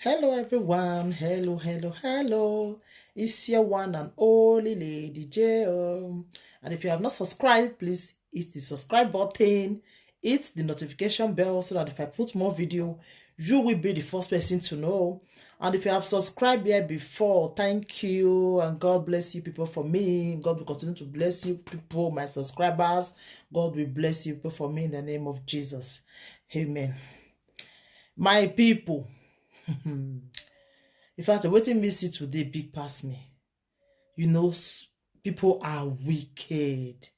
Hello everyone, hello. It's your one and only Lady J. And if you have not subscribed, please hit the subscribe button, hit the notification bell so that if I put more video, you will be the first person to know. And if you have subscribed here before, thank you and God bless you people for me. God will continue to bless you people, my subscribers. God will bless you people for me in the name of Jesus. Amen. My people. In fact, waiting me see today big pass me. You know, people are wicked.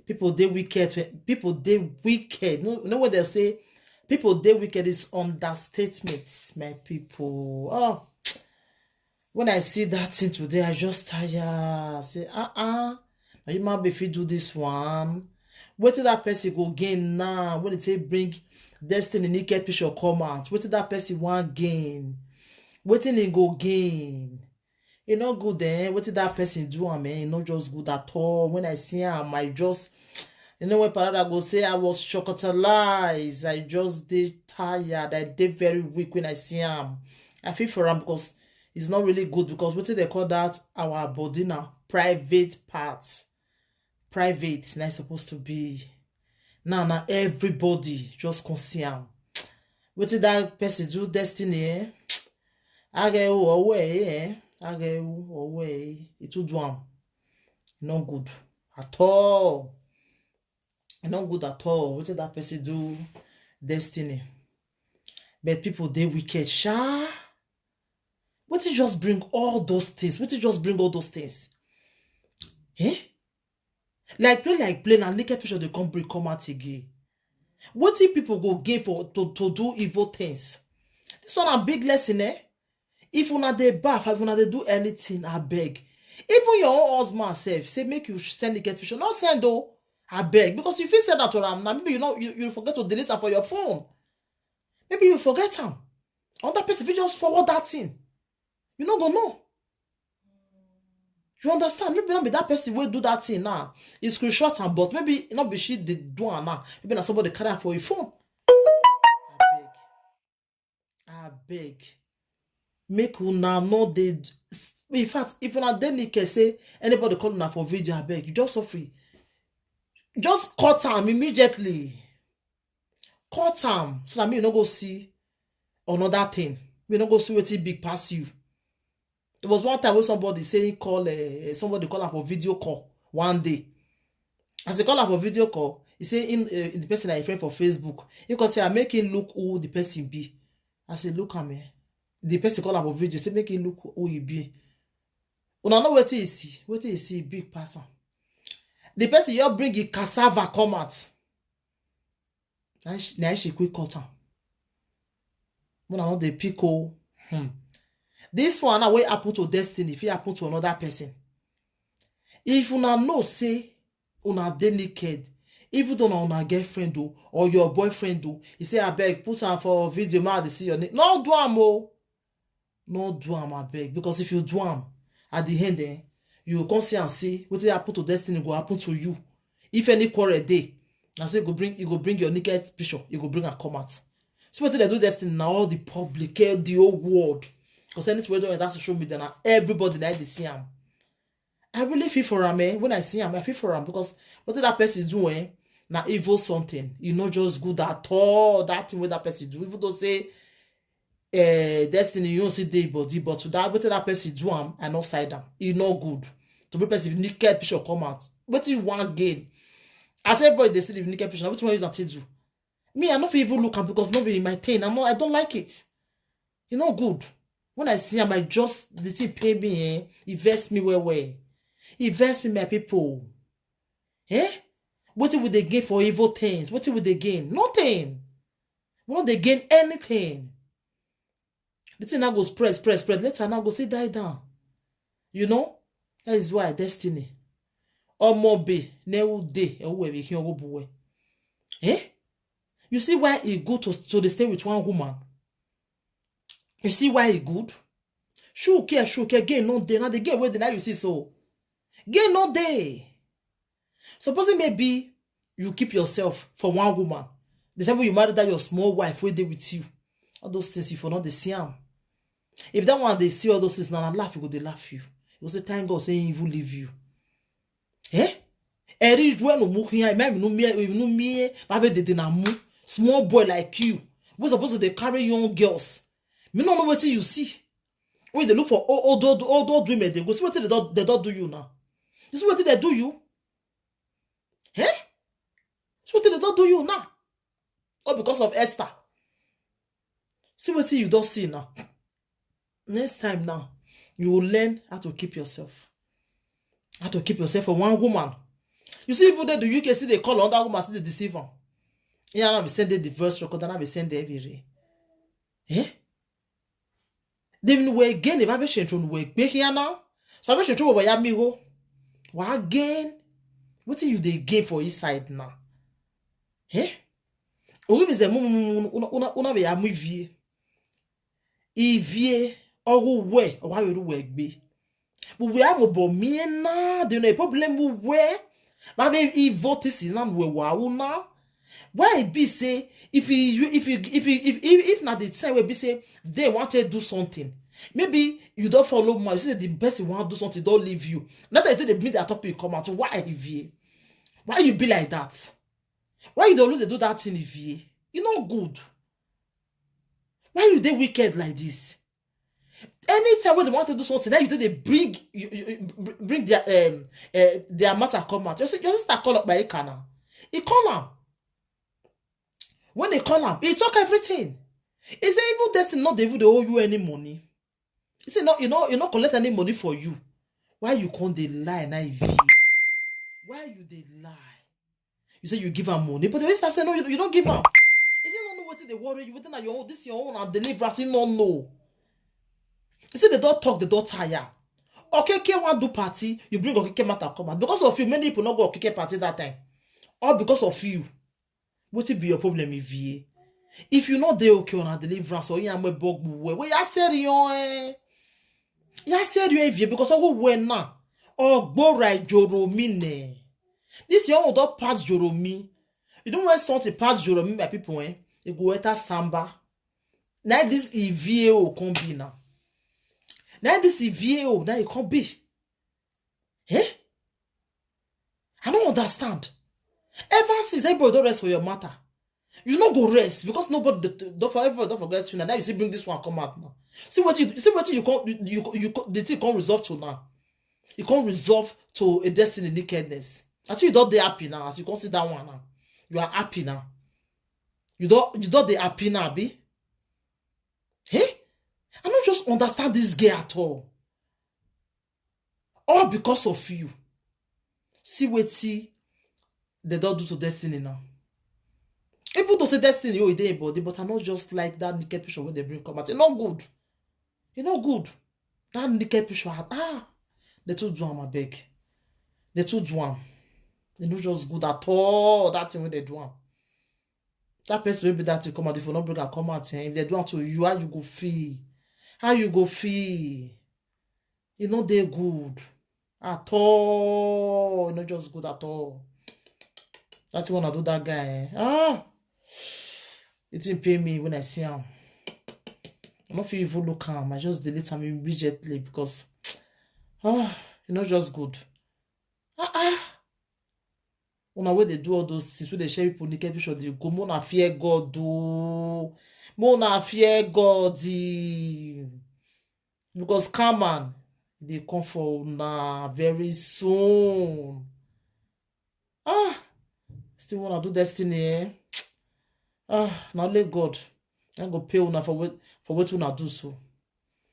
People they wicked. People they wicked. You know what they'll say? People they wicked is understatements, my people. Oh, when I see that thing today, I just tired. I say, now you might be if you do this one. Wait till that person go gain now. When they bring destiny naked picture come out. Wait till that person want gain. Waiting he go gain. It not good then. What did that person do? I mean, not just good at all. When I see him, I just, you know what Parada go say, I was chocolatized. I just did tired. I did very weak when I see him. I feel for him because it's not really good because what did they call that? Our body now, private parts. Private, not supposed to be. Now everybody just can see him. What did that person do? Destiny, eh? Away. It would do not good at all. Not good at all. What did that person do? Destiny. But people they wicked. Sha. What did just bring all those things? What did just bring all those things? Eh? Like play and naked picture they come out again. What if people go gain for to do evil things? This one a big lesson, eh? If una dey bath, if una dey do anything, I beg. Even your own husband self, say make you send the get picture. Not send though, I beg. Because if you send that to them, now maybe you forget to delete them for your phone. Maybe you forget them. Other person, if you just forward that thing, you not gonna know. You understand? Maybe not be that person will do that thing now. It's screenshot and but maybe not be she did do it now. Maybe not somebody carry for your phone. I beg. Make una know they. In fact, if una delicate say anybody call una for video, I beg you just so free. Just cut them immediately. Cut them so that me you no go see another thing. We no go see what big pass you. There was one time when somebody saying somebody call her for video call one day. As they call her for video call, he say in the person that friend for Facebook. He can say I make him look who the person be. I say look at me. The person call for video, say make him look who he be. Una know what you see, big person. The person you bring the cassava come out. Now she quick cut am. Una know the pico. This one now wey happen to destiny, if it happen to another person. If una know say una dey naked, even though una girlfriend do or your boyfriend do, he say I beg put am for video, ma dey see your name. No do am o. No do am, I beg. Because if you do am, at the end, you come see and see what happen to destiny go happen to you. If any quarrel day, and so you go bring your naked picture, you go bring and come out. So what they do destiny now, all the public, the whole world. Because anything we do in that social media now, everybody now they see him. I really feel for him, eh? When I see him, I feel for him because what did that person do, eh? Now evil something. You know just good at all. That thing what that person do. Even though say destiny you don't see day body, but to that what that person do am and not side am, e no good. To be person naked picture come out. What you want gain? As everybody they see the naked picture, what you use that to do? Me, I not even look am because nobody in my thing. I don't like it. You know good. When I see am, I just the thing pay me, eh? Invest me well. Invest me, my people. Eh? What will they gain for evil things? What will they gain? Nothing. Won't they gain anything? The thing now goes spread. Later now go see die down. You know? That is why destiny. Omobe never day we can go boy. Eh? You see why he go to the stay with one woman? You see why he good? Sure care, gain no day. Now the gain where the now you see so. Gain no day. Supposing maybe you keep yourself for one woman. The time when you marry that your small wife will dey with you. All those things if you're not the same. If that one they see all those things now and laugh, you go they laugh you. You go say thank God saying evil leave you. Eh? Eri jwe no mu here, no me, babe de na mu. Small boy like you. We supposed to they carry young girls. Me no know what you see. When they look for old women, they go see what they don't do you now. You see what they do you? Eh? See what they don't do you now? All because of Esther. See what you don't see now. Next time now, you will learn how to keep yourself. How to keep yourself for one woman. You see, even the UK see they call another woman, see the deceiver. Yeah, now we send the divorce record, and now we send the every day. Eh? They will again if I be sure work back here now. So I be sure what you go. What again? What do you they gain for inside now? Eh? Ou is the una be amu vie. Ivie or we or why you work be. But we are bo me na de no problem we. But if vote is na we wa now. Why it be say if not the time we be say they want to do something, maybe you don't follow more. You say the person want to do something, don't leave you. Not that they bring that topic come out. Why you be like that? Why you don't always do that thing if you not good? Why you they wicked like this? Anytime when they want to do something, now you they bring their matter come out. You start call up by a canal. He call them. When they call him, he talk everything. He say even destiny not even they owe you any money. He say no, you not collect any money for you. Why you can't they lie now? Why you they lie? You say you give her money, but they start saying no, you don't give her. He say no what they worry you within your own this your own and deliverance. He no know. He say they don't talk, they don't tire. Okay, want do party, you bring okay matter come out. Because of you, many people not go okay party that time. All because of you. What will be your problem if you know they okay on a deliverance or you am a bug where you said you said you because of who when now or go right Joromine. This young don't pass Joromi. You don't want something pass Joromi by people you go enter samba. Now this EVO can be now. Now this EVO now it can't be. Eh? I don't understand. Ever since everybody don't rest for your matter, you not go rest because nobody don't forget you now. Now you see bring this one come out now. See what you the thing can't resolve to now. You can't resolve to a destiny nakedness. Actually, you don't they happy now as you can see that one now. You are happy now. You don't they happy now, be? Hey, I don't just understand this girl at all. All because of you. See what they don't do to destiny now. Even though say destiny, you dey body, but I not just like that naked picture when they bring come out. It's not good. It's not good. That naked picture, they too do am abeg. They too do am. They not just good at all. That thing when they do am. That person will be that to come out. If you not bring a come out, if they do am to you, how you go feel? How you go feel? You know they good at all. It's not just good at all. That's when I do that guy. It didn't pay me when I see him. I don't feel even look him. I just delete him immediately because it's not just good. When they do all those things, when they share people naked picture, they go, Mona fear God, do. Mona fear God, because come on, they come for now very soon. Still wanna do destiny, now let God. I go pay una for what una do so.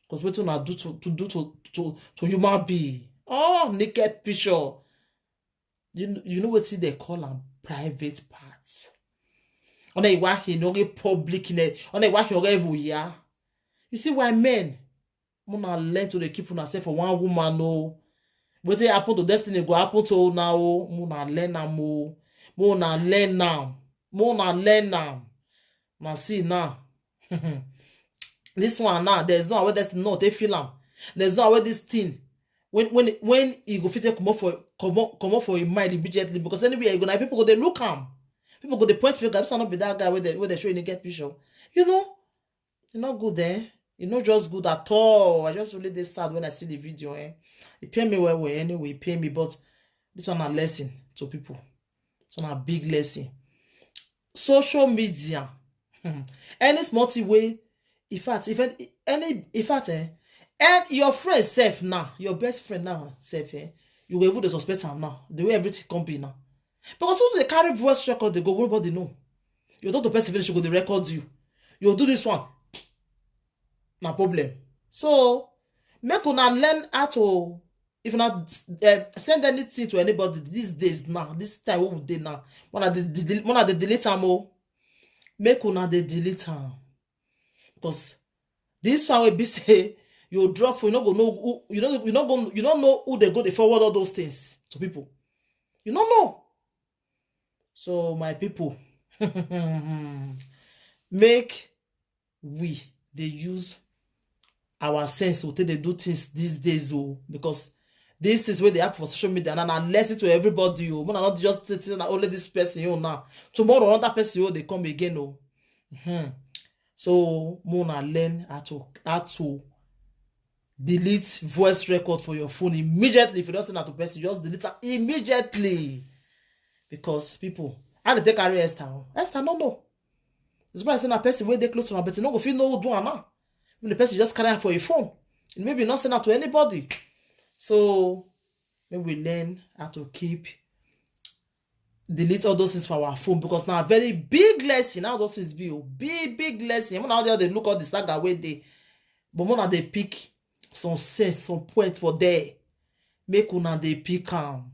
Because what una do to human being. Naked picture. You know what they call them private parts. On a work in no public in it. On a work every year. You see why men wanna learn to keep on ourselves for one woman no. What they happen to destiny go happen to now. Mona learn more. Mona learn now. Now see now. This one now, there's no way that's not they feel am. There's no way this thing. When you go fit come up for your mind immediately because anyway you're gonna people go they look am. People go they point finger. This will not be that guy where they show you naked picture. You know, it's not good there. It's not just good at all. I just really dey sad when I see the video. It pain me well anyway. It pain me, but this one a lesson to people. It's one a big lesson. Social media, any small way. In fact, and your friend self now, your best friend now self, you will able to suspect him now. The way everything come be now, because when they carry voice record, they go nobody know. You don't to person finish, you go they record you. You do this one. No problem. So make una learn how to, if you not send anything to anybody these days now, this time what would they now? One of the delete them all. Make una the delete them. Because this one will be say you drop for you not go know who, you don't know who they go they forward all those things to people. You don't know. So my people, make we they use our sense to take they do things these days, because this is where they happen for social media and listen to everybody. Not just sitting only this person now. Tomorrow another person they come again. So Mona learn how to delete voice record for your phone immediately. If you don't send that to person, just delete it immediately. Because people, how they take carry Esther? Esther no know. It's why I send a person where they close to her, but you know if you know who do now. The person just carry her for your phone. And maybe not send out to anybody. So maybe we learn how to delete all those things for our phone, because now a very big lesson. How those things be big lesson. When out there they look at the saga where they, but when they pick some sense, some point for there, make una they pick them.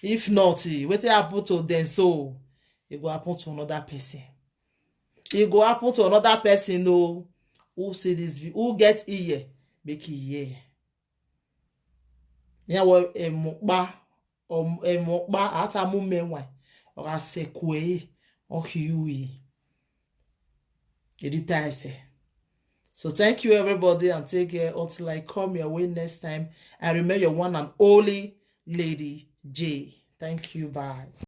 If not, what happen to them? So it go happen to another person. It go happen to another person. No. Who see this video, who get ear, make it hear. Yeah, well, mukba, ata mumenwa, or a sekwe, or huey. Edita say. So thank you everybody and take care until I come your way next time. And remember your one and only Lady J. Thank you. Bye.